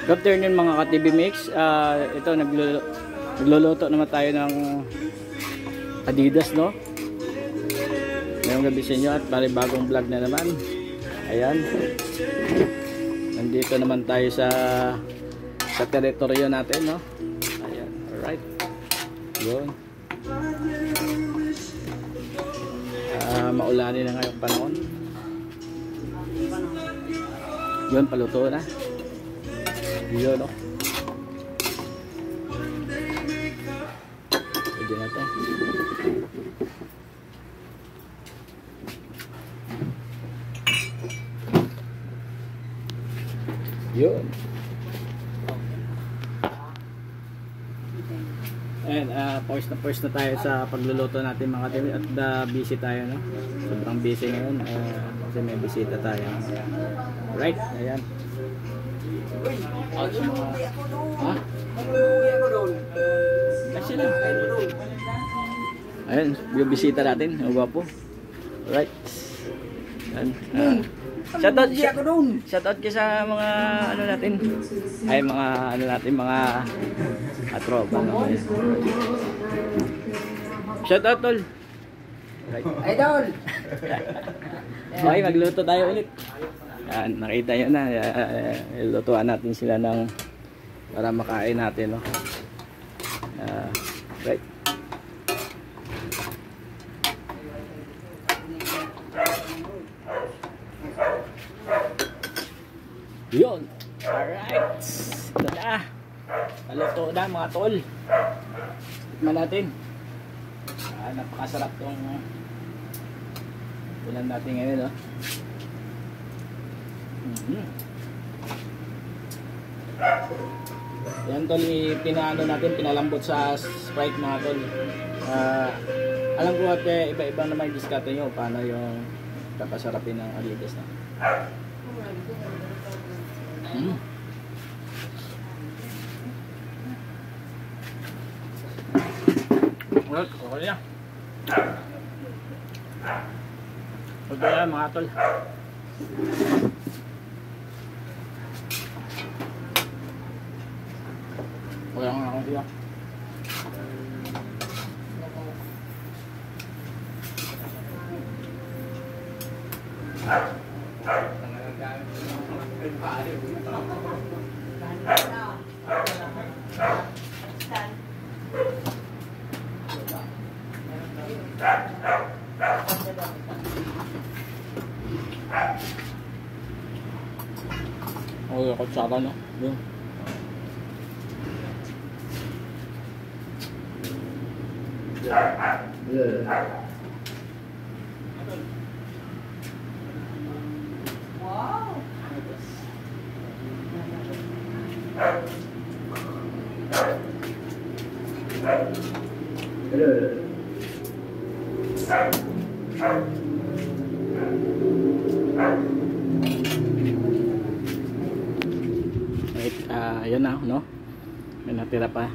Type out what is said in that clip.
Good afternoon mga ka-TV Mix. Ito nagluluto naman tayo ng Adidas, no? Ngayong gabi sa inyo at bali bagong vlog na naman. Ayan. Nandito naman tayo sa teritoryo natin, no? Ayan. Alright. Yun. Maulanin na ngayong panahon. Yun, paluto na. Yun, no? Pwede na ito. Yun. And pause na tayo sa pagluluto natin mga TV at busy tayo, no? Sobrang busy ngayon kasi may bisita tayo. Right, ayan. Ha? Kasi lang. Ayan, yung bisita natin, ang gwapo. Right. Ayan. Shoutout ka sa mga ano natin. Ay mga ano natin, mga tropa, no? Shoutout tol. Right. Idol. Okay, magluto tayo ulit. Yan, nakita nyo na, lutuan natin sila ng para makain natin, no? Right. Yun. Alright. Ito na. Naluto na mga tol. Tikman natin. Napakasarap tong ulan natin ngayon, no? Yan tol, pinaano natin, pinalambot sa Sprite mga tol. Alam ko at iba-iba naman yung diskarte nyo paano yung papasarapin ng Adidas na. Okay na. Okay na mga tol. Wala nga akong siya. Oh, kutsara, no? Yun. Wow. Right, yun na, no? May natira pa.